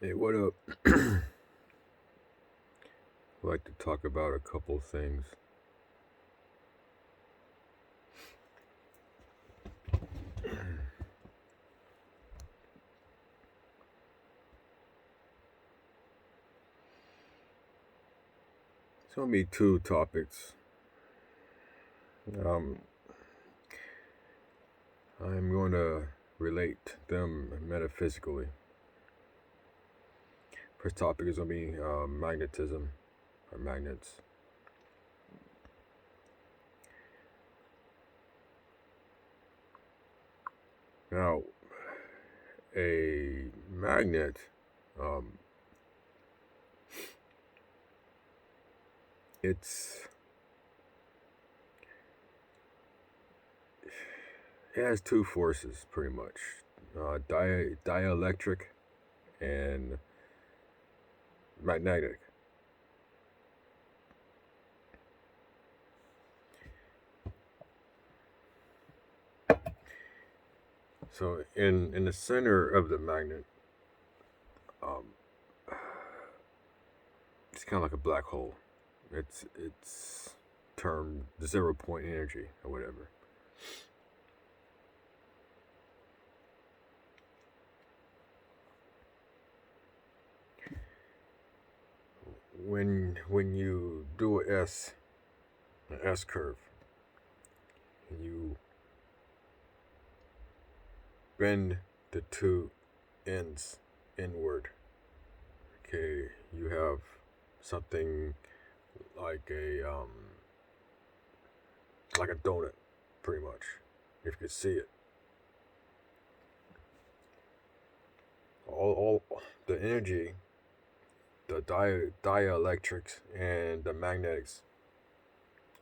Hey, what up? I'd like to talk about a couple things. It's gonna be two topics. Um, I'm going to relate them metaphysically. First topic is gonna be magnetism or magnets. Now, a magnet, um, it's it has two forces pretty much, dielectric and magnetic. So in the center of the magnet, um, it's kind of like a black hole. It's termed 0 point energy or whatever. When you do an S curve, and you bend the two ends inward, okay, you have something like a donut, pretty much, if you could see it. All the energy, the dielectrics and the magnetics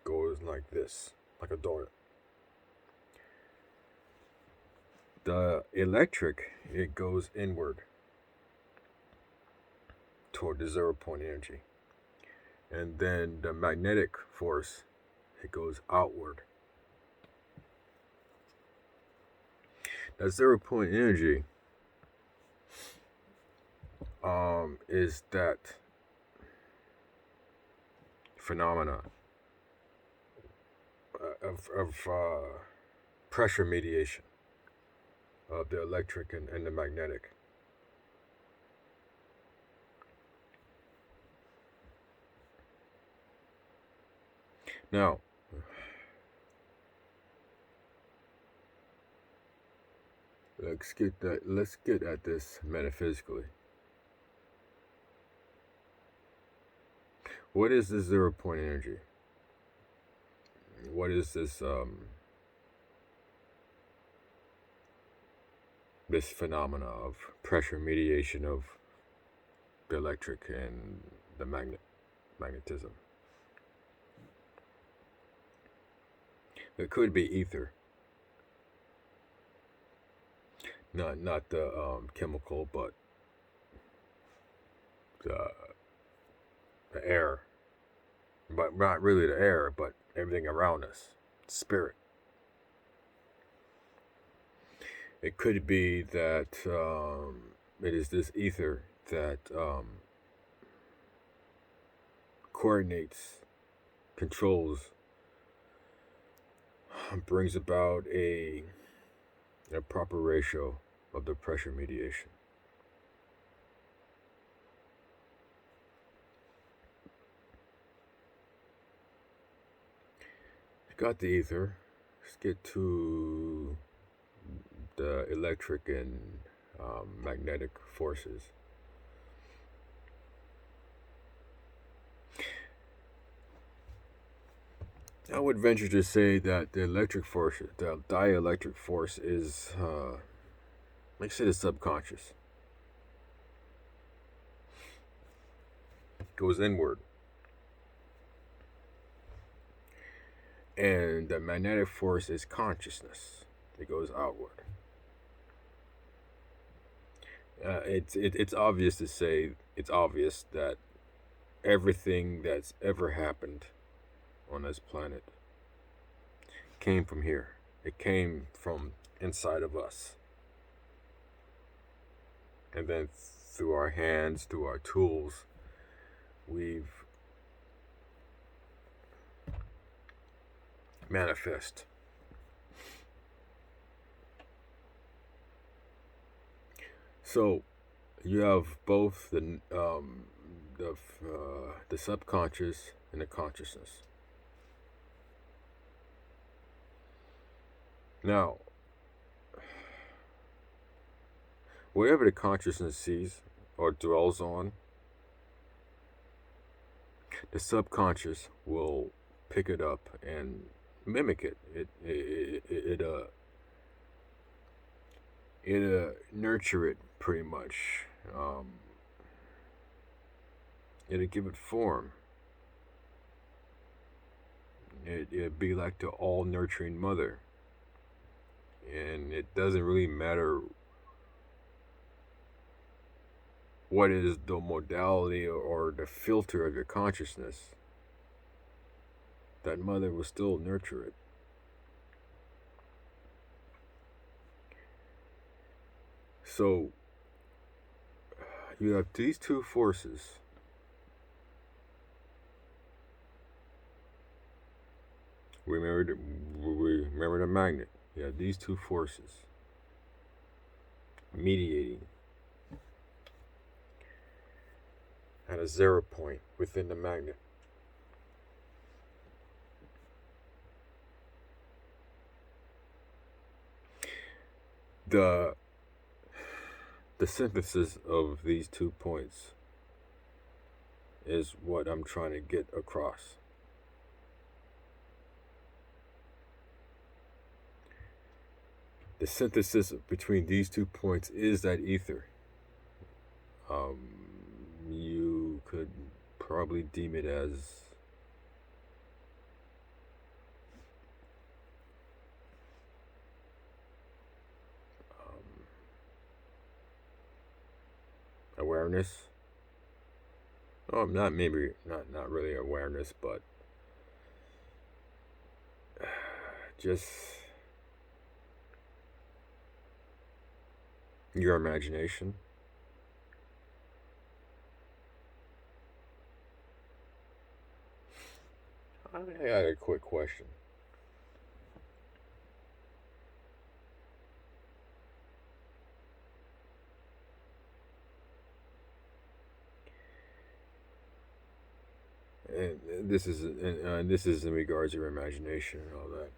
goes like this, like a donut. The electric, it goes inward toward the 0 point energy. And then the magnetic force, it goes outward. That 0 point energy is that phenomena of pressure mediation of the electric and the magnetic. Now, let's get at this metaphysically. What is this 0 point energy? What is this phenomena of pressure mediation of the electric and the magnetism? It could be ether, not the chemical, but the the air, but not really the air, but everything around us, spirit. It could be that it is this ether that coordinates, controls, brings about a proper ratio of the pressure mediation. Got the ether. Let's get to the electric and magnetic forces. I would venture to say that the electric force, the dielectric force, is, like I said, the subconscious. It goes inward. And the magnetic force is consciousness. It goes outward. It's obvious to say, it's obvious that everything that's ever happened on this planet came from here. It came from inside of us. And then through our hands, through our tools, we've manifest. So you have both the subconscious and the consciousness. Now, whatever the consciousness sees or dwells on, the subconscious will pick it up and mimic it. It nurture it pretty much. It'll give it form. It'd be like the all nurturing mother. And it doesn't really matter what is the modality or the filter of your consciousness. That mother will still nurture it. So you have these two forces. Remember the magnet. You have these two forces mediating at a 0 point within the magnet. The synthesis of these 2 points is what I'm trying to get across. The synthesis between these 2 points is that ether. You could probably deem it as awareness. Oh, not really awareness, but just your imagination. I got a quick question. And this is in regards to your imagination and all that.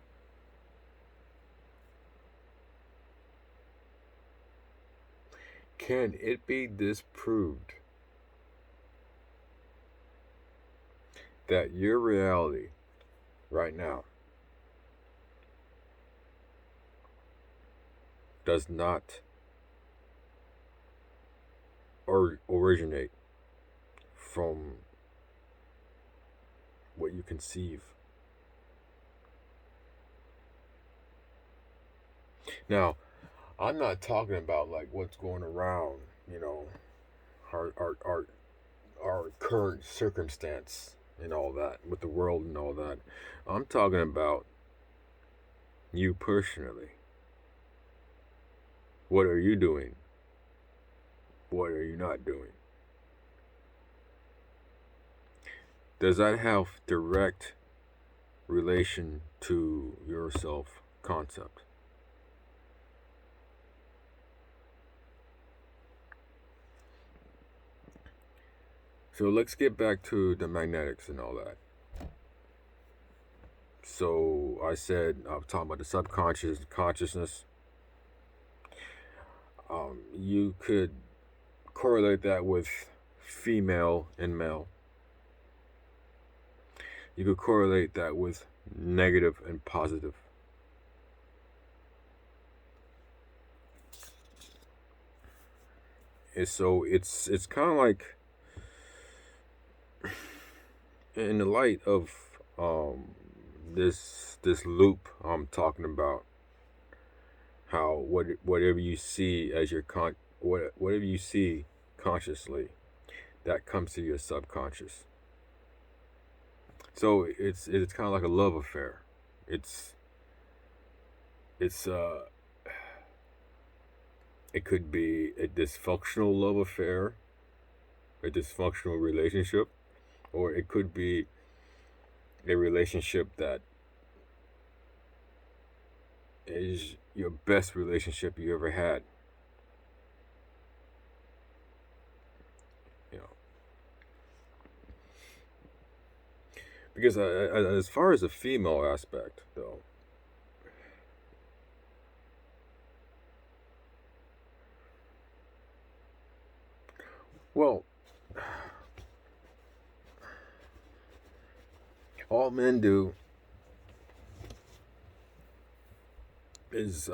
Can it be disproved that your reality right now does not originate from what you conceive? Now, I'm not talking about like what's going around, our current circumstance and all that with the world and all that. I'm talking about you personally. What are you doing? What are you not doing? Does that have direct relation to your self concept? So let's get back to the magnetics and all that. So I said I'm talking about the subconscious consciousness. You could correlate that with female and male. You could correlate that with negative and positive. And so it's kind of like in the light of this loop I'm talking about, how whatever you see as your whatever you see consciously, that comes to your subconscious. So it's kind of like a love affair. It's It could be a dysfunctional love affair, a dysfunctional relationship, or it could be a relationship that is your best relationship you ever had. You know, because as far as the female aspect, though, well, all men do is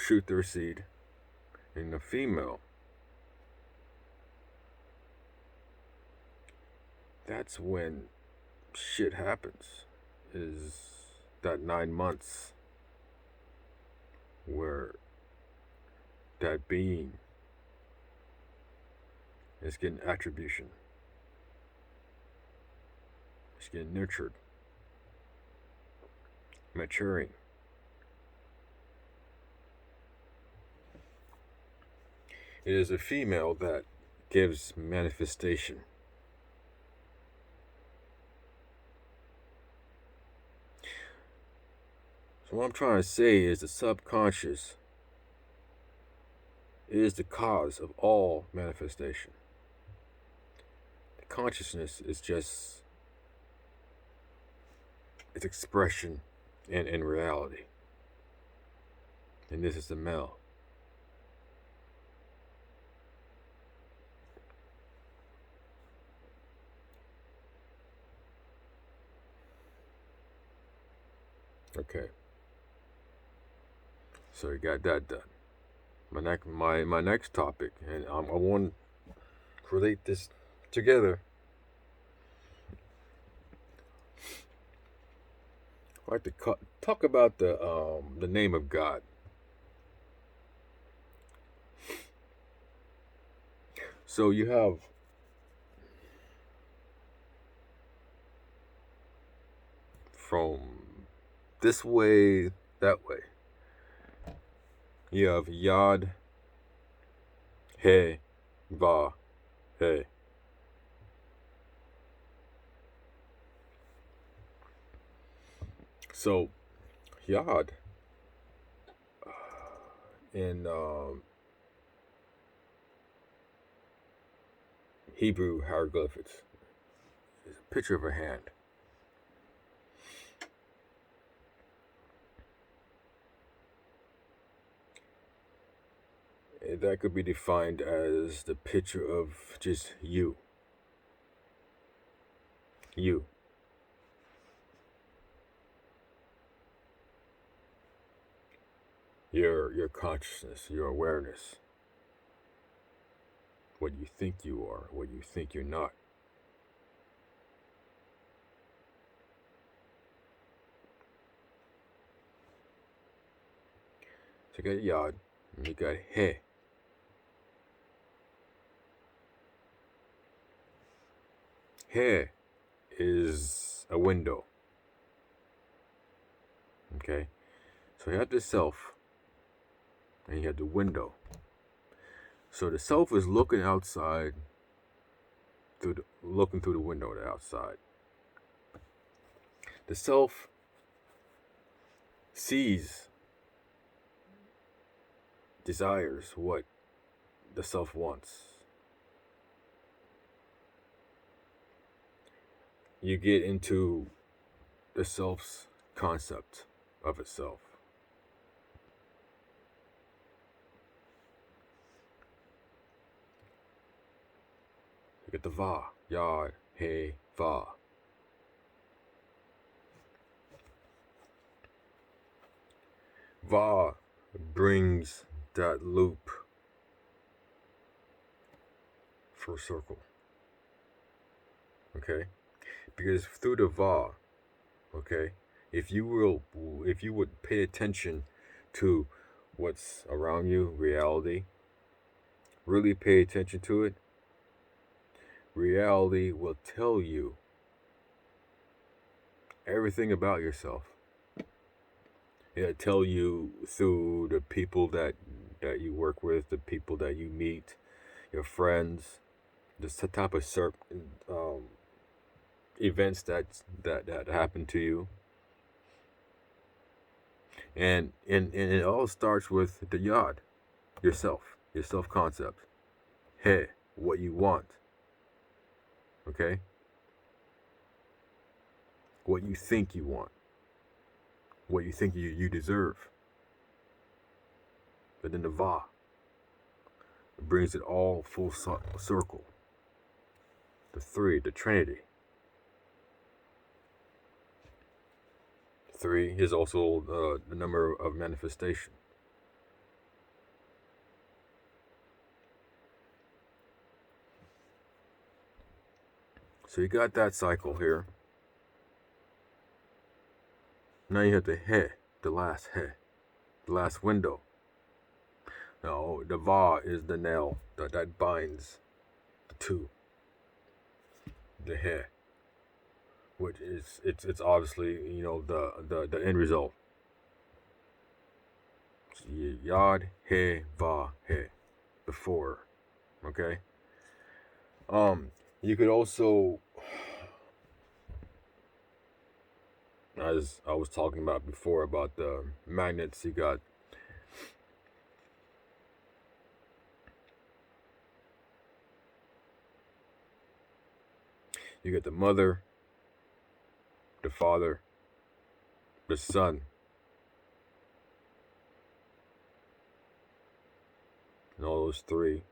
shoot their seed. In the female, that's when shit happens. Is that 9 months where that being is getting attribution, it's getting nurtured, maturing. It is a female that gives manifestation. So what I'm trying to say is the subconscious is the cause of all manifestation. The consciousness is just its expression in reality. And this is the male. Okay. So you got that done. My next topic, and I want to relate this together. I'd like to talk about the name of God. So you have from this way, that way. You have Yod, He, Va, He. So Yod in Hebrew hieroglyphics is a picture of a hand. That could be defined as the picture of just you. You. Your consciousness, your awareness. What you think you are, what you think you're not. So you got Yod, and you got He. He is a window. Okay? So you have the self, and you have the window. So the self is looking outside, looking through the window to the outside. The self sees, desires what the self wants. You get into the self's concept of itself. You get the Va, Yod, He, Va. Va brings that loop full circle. Okay? Because through the Va, okay, if you would pay attention to what's around you, reality, really pay attention to it, reality will tell you everything about yourself. It'll tell you through the people that that you work with, the people that you meet, your friends, just the type of um, events that happen to you, and it all starts with the yod, yourself, your self concept. Hey, what you want, okay? What you think you want, what you think you deserve. But then the va, it brings it all full circle. The three, the Trinity. Three is also the number of manifestation. So you got that cycle here. Now you have the he, the last he, the last window. Now the va is the nail that binds the two. The he, which is it's obviously the end result. Yod he va he, before, okay. You could also, as I was talking about before about the magnets, you got the mother, the father, the son, and all those three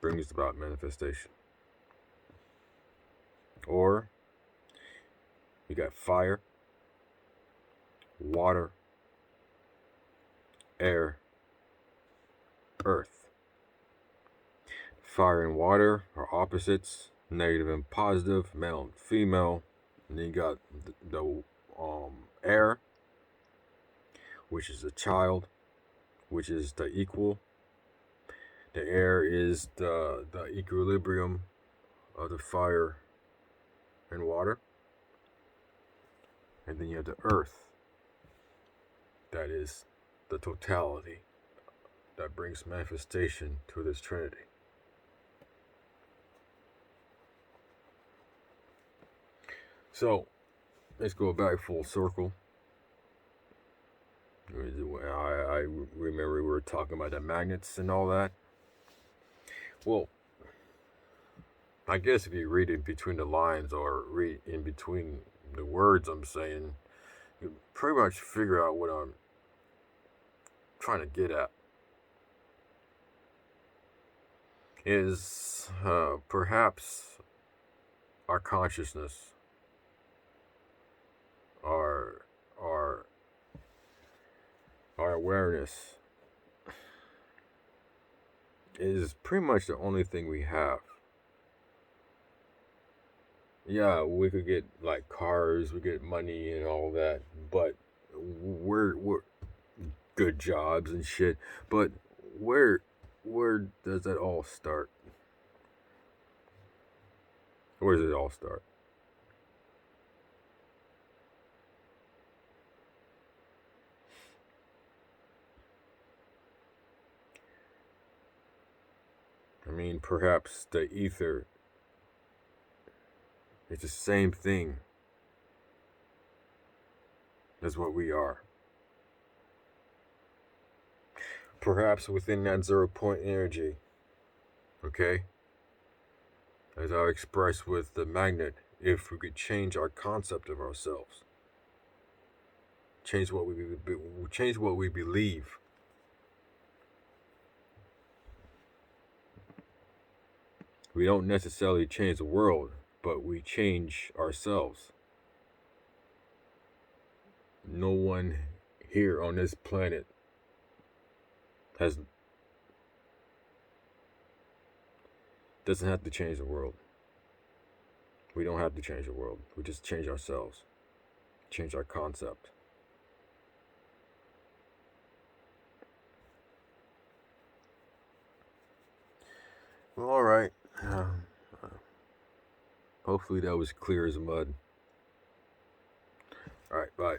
brings about manifestation. Or you got fire, water, air, earth. Fire and water are opposites, negative and positive, male and female. And then you got the air, which is a child, which is the equal. The air is the equilibrium of the fire and water. And then you have the earth, that is the totality that brings manifestation to this Trinity. So let's go back full circle. I remember we were talking about the magnets and all that. Well, I guess if you read in between the lines or read in between the words I'm saying, you pretty much figure out what I'm trying to get at. Is perhaps our consciousness, our awareness is pretty much the only thing we have. Yeah, we could get like cars, we get money and all that, but we're good jobs and shit. But where does that all start? Where does it all start? I mean, perhaps the ether is the same thing as what we are. Perhaps within that 0 point energy, okay? As I expressed with the magnet, if we could change our concept of ourselves, change what we believe. We don't necessarily change the world, but we change ourselves. No one here on this planet doesn't have to change the world. We don't have to change the world. We just change ourselves, change our concept. Well, all right. Hopefully that was clear as mud. All right, bye.